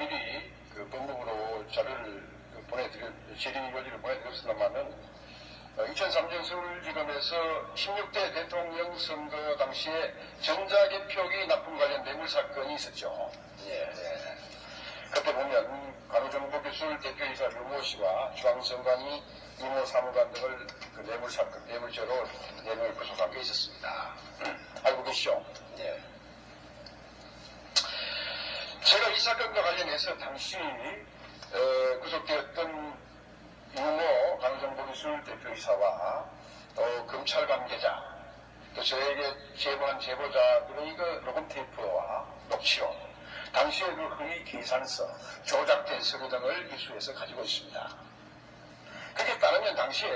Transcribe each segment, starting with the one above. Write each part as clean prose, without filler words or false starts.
미리 그 법무부로 자료를 질의권지를 보내드렸습니다만은 2003년 서울지검에서 16대 대통령 선거 당시에 전자개표기 납품 관련 뇌물 사건이 있었죠. 예. 그때 보면 관우정보기술 대표이사 류모 씨와 중앙선관위 이모 사무관 등을 그 뇌물 사건, 뇌물죄로 4명을 구속한 게 있었습니다. 알고 계시죠? 예. 제가 이 사건과 관련해서 당시 구속되었던 유모 관우정보기술 대표이사와 또 검찰 관계자 또 저에게 제보한 제보자들의 그 녹음 테이프와 녹취록 당시의 그 허위 계산서 조작된 서류 등을 입수해서 가지고 있습니다. 그에 따르면 당시에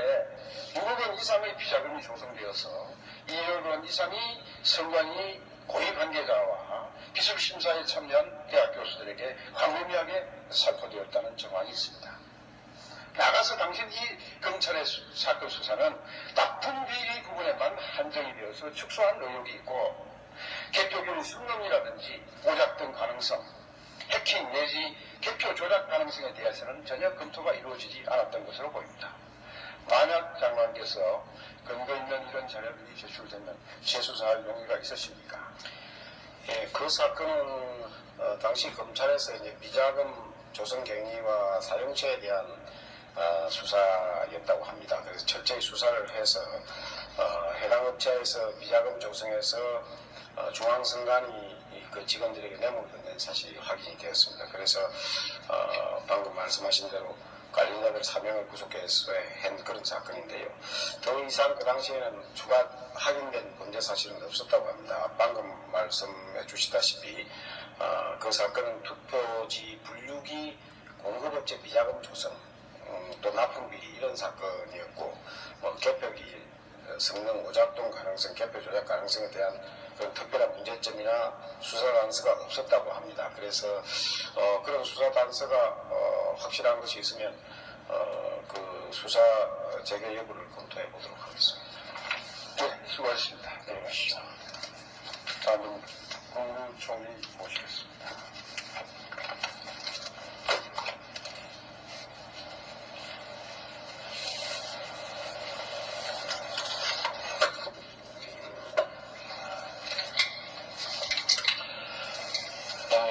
6억 원 이상의 비자금이 조성되어서 2억 원 이상이 선관위 고위 관계자와 기술심사에 참여한 대학 교수들에게 광범위하게 살포되었다는 정황이 있습니다. 나가서 당신 이 검찰의 사건 수사는 납품 비리 부분에만 한정이 되어서 축소한 의혹이 있고 개표기의 성능이라든지 오작 등 가능성, 해킹 내지 개표 조작 가능성에 대해서는 전혀 검토가 이루어지지 않았던 것으로 보입니다. 만약 장관께서 근거 있는 이런 자료들이 제출되면 재수사할 용의가 있으십니까? 예, 그 사건은 당시 검찰에서 이제 비자금 조성 경위와 사용처에 대한 수사였다고 합니다. 그래서 철저히 수사를 해서 해당 업체에서 비자금 조성해서 중앙선관위 그 직원들에게 뇌물을 사실이 확인이 되었습니다. 그래서 방금 말씀하신 대로 관련자들 4명을 구속해서 한 그런 사건인데요. 더 이상 그 당시에는 추가 확인된 문제 사실은 없었다고 합니다. 방금 말씀해 주시다시피 그 사건은 투표지 분류기 공급업체 비자금 조성 또 납품비리 이런 사건이었고 개표기 성능 오작동 가능성, 개표 조작 가능성에 대한 그런 특별한 문제점이나 수사 단서가 없었다고 합니다. 그래서 그런 수사 단서가 확실한 것이 있으면 그 수사 재개 여부를 검토해 보도록 하겠습니다. 네, 수고하셨습니다. 네, 가시죠. 다음은 국무총리 모시겠습니다.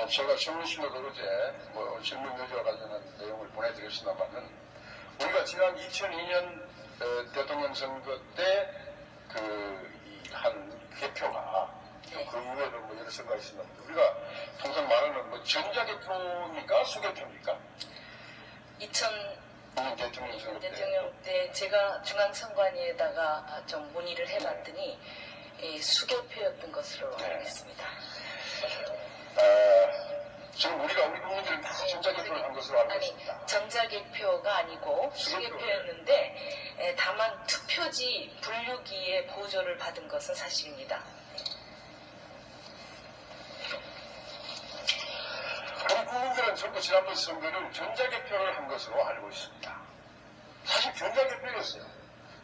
제가 질문실로 어제 질문 요지와 관련한 내용을 보내드렸습니다만은 우리가 지난 2002년 대통령 선거 때 한 개표가 그 이후에도 여러 선거가 있습니다. 우리가 통상 말하는 전자개표입니까? 수개표입니까? 2000년 대통령 선거 대통령 때 제가 중앙선관위에다가 좀 문의를 해봤더니 수개표였던 것으로 알겠습니다. 지금 우리 국민들은 다 전자개표를 한 것으로 알고 있습니다. 아니, 전자개표가 아니고 수개표였는데 다만 투표지 분류기에 보조를 받은 것은 사실입니다. 우리 국민들은 전부 지난번 선거를 전자개표를 한 것으로 알고 있습니다. 사실 전자개표였어요.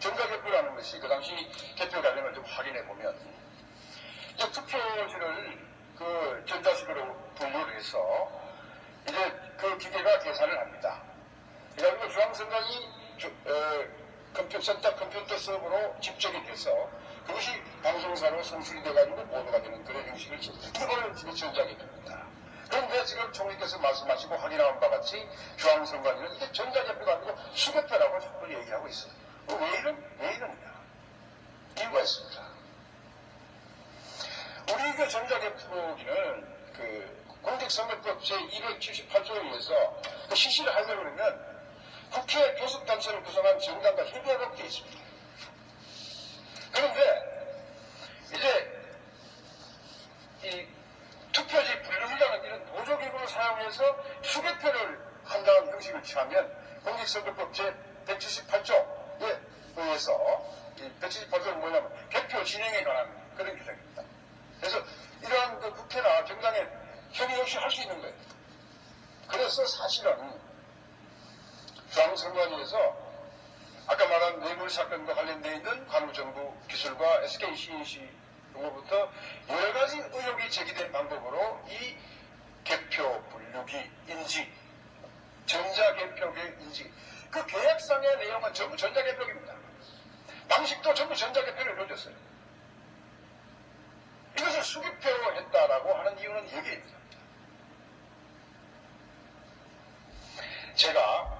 전자개표라는 것이 그 당시 개표 과정을 좀 확인해 보면 이제 투표지를 그 전자식으로 분류를 해서 이제 그 기계가 계산을 합니다. 그래가지고 중앙선관위 센터 컴퓨터 서버로 집적이 돼서 그것이 방송사로 송출이 돼가지고 보도가 되는 그런 형식을 이거를 지금 전자개표입니다. 그런데 지금 총리께서 말씀하시고 확인한 바와 같이 중앙선관위는 이게 전자개표가 아니고 수개표라고 자꾸 얘기하고 있어요. 왜 이러냐? 이유가 있습니다. 우리 그 전자개표기는 공직선거법 제278조에 의해서 실시를 하려고 그러면 국회 교섭단체를 구성한 정당과 협의하도록 되어 있습니다. 그런데 이제 이 투표지 분류기라는 이런 보조기구를 사용해서 수개표를 한다는 형식을 취하면 공직선거법 제178조에 의해서 이 178조는 뭐냐면 개표 진행에 관한 그런 규정입니다. 그래서 이러한 그 국회나 정당에 협의 없이 할 수 있는 거예요. 그래서 사실은 중앙선관위에서 아까 말한 뇌물 사건과 관련되어 있는 관우정부 기술과 SK CNC로부터 여러 가지 의혹이 제기된 방법으로 이 개표 분류기 인지, 전자개표기 인지, 그 계약상의 내용은 전부 전자개표기입니다. 방식도 전부 전자개표를 이루어졌어요. 이것을 수개표로 했다라고 하는 이유는 여기입니다. 제가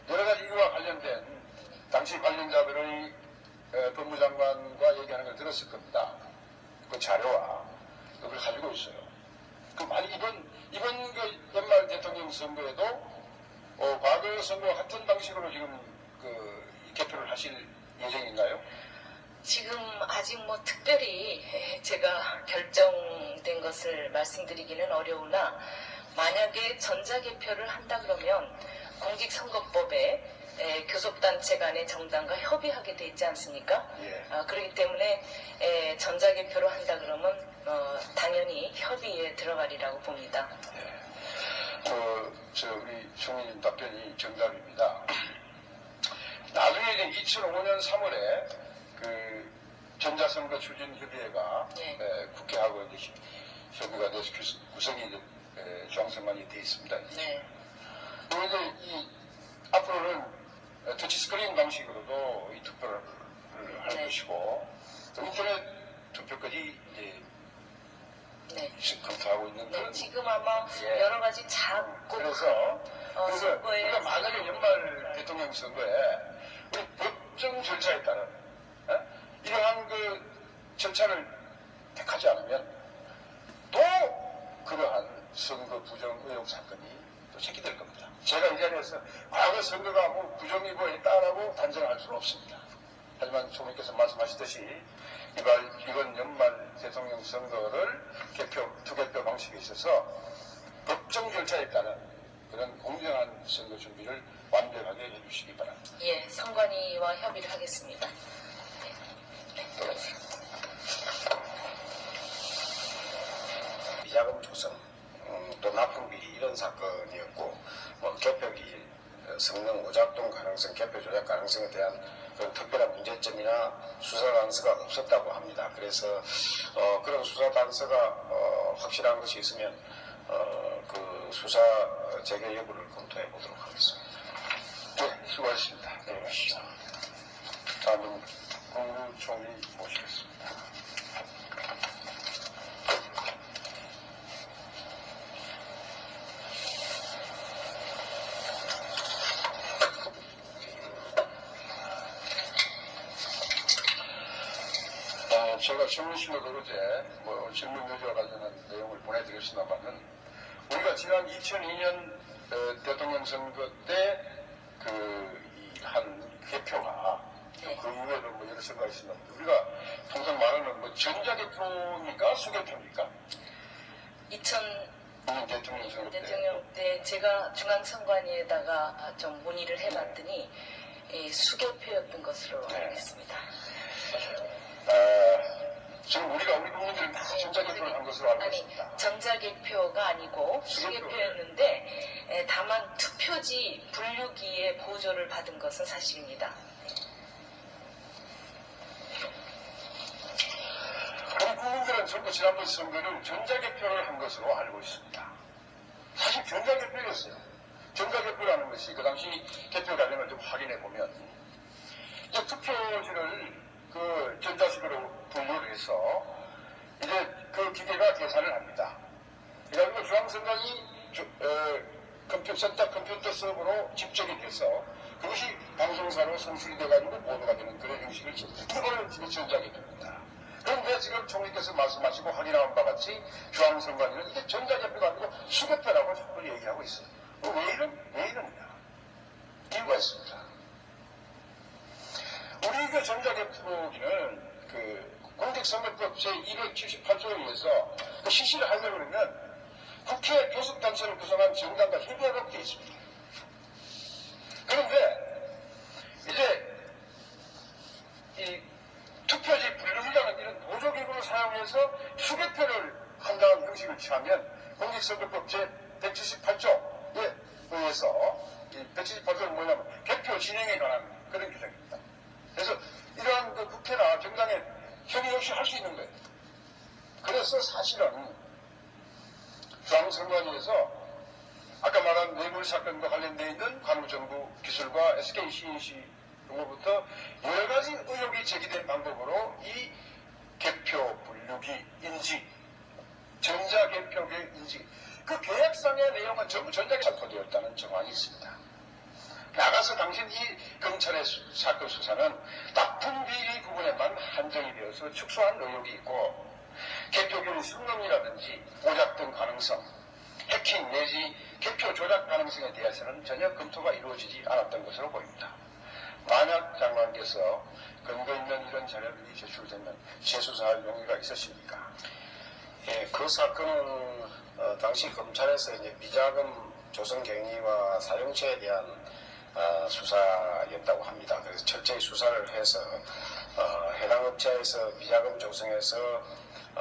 여러 가지 이유와 관련된 당시 관련자들의 법무장관과 얘기하는 걸 들었을 겁니다. 그 자료와 그걸 가지고 있어요. 그 만약 이번 그 연말 대통령 선거에도 과거 선거와 같은 방식으로 지금 그 개표를 하실 예정인가요? 지금 아직 뭐 특별히 제가 결정된 것을 말씀드리기는 어려우나 만약에 전자개표를 한다 그러면 공직선거법에 교섭단체 간의 정당과 협의하게 돼 있지 않습니까? 예. 그렇기 때문에 전자개표로 한다 그러면 당연히 협의에 들어가리라고 봅니다. 우리 총리님 답변이 정답입니다. 나중에 이제 2005년 3월에 그 전자선거 추진협의회가 네. 국회하고 이제 협의가 돼서 구성이 이제 중앙선관위에 되어 있습니다. 네. 그리고 이제 앞으로는 터치스크린 방식으로도 이 투표를 할 네. 것이고 또 인터넷 투표까지 이제 네. 검토하고 있는 네, 그런 지금 아마 예. 여러 가지 작고 그래서 선거에 우리가 만약에 연말 대통령 선거에 우리 법정 절차에 따른 이러한 그 절차를 택하지 않으면 또 그러한 선거 부정 의혹 사건이 또 제기될 겁니다. 제가 이 자리에서 과거 선거가 뭐 부정이고 했다라고 단정할 수는 없습니다. 하지만 총리께서 말씀하시듯이 이번 연말 대통령 선거를 투개표 방식에 있어서 법정 절차에 따른 그런 공정한 선거 준비를 완벽하게 해주시기 바랍니다. 예, 선관위와 협의를 하겠습니다. 비자금 조성, 또 납품비리 이런 사건이었고 뭐 개표기일, 성능 오작동 가능성, 개표 조작 가능성에 대한 그런 특별한 문제점이나 수사 단서가 없었다고 합니다. 그래서 그런 수사 단서가 확실한 것이 있으면 그 수사 재개 여부를 검토해 보도록 하겠습니다. 네, 수고하셨습니다. 내려가시죠. 다음은 국무총리 모시겠습니다. 제가 질문실로 어제 질문 요지와 관련한 내용을 보내드렸습니다만은 우리가 지난 2002년 대통령 선거 때 한 개표가 네. 그 이후에도 뭐 여러 선거가 있었는데 우리가 통상 말하는 뭐 전자개표입니까? 수개표입니까? 2000 대통령 선거 때. 대통령 때 제가 중앙선관위에다가 좀 문의를 해봤더니 수개표였던 것으로 네. 알겠습니다. 지금 우리 국민들은 다 전자개표를 한 것으로 알고 아니, 있습니다. 전자개표가 아니고 수개표였는데 다만 투표지 분류기에 보조를 받은 것은 사실입니다. 우리 국민들은 전부 지난번 선거를 전자개표를 한 것으로 알고 있습니다. 사실 전자개표였어요. 전자개표라는 것이 그 당시 개표 과정을 좀 확인해 보면 이제 투표지를 그 전자식으로 분류를 해서 이제 그 기계가 계산을 합니다. 그래가지고 중앙선관위 컴퓨터센터 컴퓨터 서버로 집적이 돼서 그것이 방송사로 송출돼가지고 보도가 되는 그런 형식을 이걸 지금 전자개표입니다. 그런데 지금 총리께서 말씀하시고 확인한 바와 같이 중앙선관위는 이게 전자개표가 아니고 수개표라고 자꾸 얘기하고 있어요. 왜 이러냐? 이유가 있습니다. 우리 그 전자개표기는 공직선거법 제278조에 의해서 실시를 하려고 그러면 국회 교섭단체를 구성한 정당과 협의하도록 되어 있습니다. 그런데 이제 이 투표지 분류기라는 이런 보조기구를 사용해서 수개표를 한다는 형식을 취하면 공직선거법 제178조에 의해서 이 178조는 뭐냐면 개표 진행에 관한 그런 규정입니다. 그래서 이러한 그 국회나 정당의 협의 없이 할 수 있는 거예요. 그래서 사실은 중앙선관위에서 뇌물 사건과 관련되어 있는 관우정부 기술과 SK CNC 등으로부터 여러 가지 의혹이 제기된 방법으로 이 개표 분류기 인지, 전자개표기 인지, 그 계약상의 내용은 전부 전자에 살포되었다는 정황이 있습니다. 나가서 당신 이 검찰의 사건 수사는 납품 비리 부분에만 한정이 되어서 축소한 의혹이 있고 개표기의 성능이라든지 오작 등 가능성, 해킹 내지 개표 조작 가능성에 대해서는 전혀 검토가 이루어지지 않았던 것으로 보입니다. 만약 장관께서 근거 있는 이런 자료들이 제출되면 재수사할 용의가 있으십니까? 예, 그 사건은 당시 검찰에서 이제 비자금 조성 경위와 사용처에 대한 수사였다고 합니다. 그래서 철저히 수사를 해서 해당 업체에서 비자금 조성해서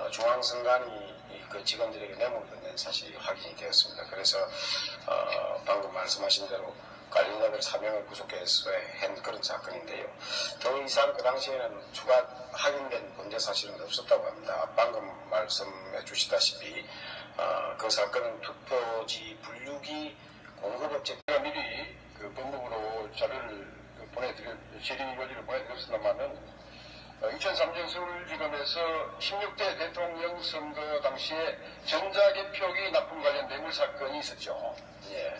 중앙선관위 그 직원들에게 뇌물을 건넨 사실이 확인이 되었습니다. 그래서 방금 말씀하신 대로 관련자들 3명을 구속해서 한 그런 사건인데요. 더 이상 그 당시에는 추가 확인된 범죄 사실은 없었다고 합니다. 방금 말씀해 주시다시피 그 사건은 투표지 분류기 공급업체 제가 미리 그 법무부로 자료를 질의 요지를 보내드렸습니다만은 2003년 서울지검에서 16대 대통령 선거 당시에 전자개표기 납품 관련 뇌물 사건이 있었죠. 예.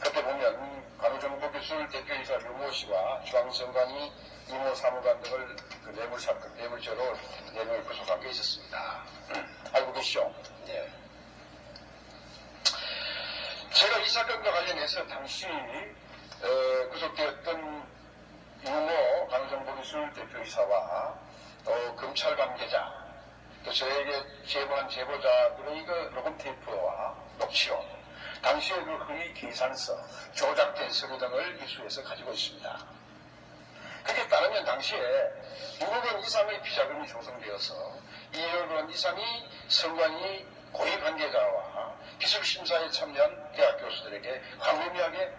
그때 보면 관우정보기술 대표이사 류모 씨와 중앙선관위 이모 사무관 등을 그 뇌물 사건, 뇌물죄로 4명을 구속한 게 있었습니다. 알고 계시죠? 예. 제가 이 사건과 관련해서 당시 구속되었던 유모 관우정보기술 대표이사와 또 검찰 관계자, 또 저에게 제보한 제보자들의 그 녹음 테이프와 녹취록, 당시의 그 허위 계산서, 조작된 서류 등을 입수해서 가지고 있습니다. 그에 따르면 당시에 6억 원 이상의 비자금이 조성되어서 2억 원 이상이 선관위 고위 관계자와 기술심사에 참여한 대학 교수들에게 광범위하게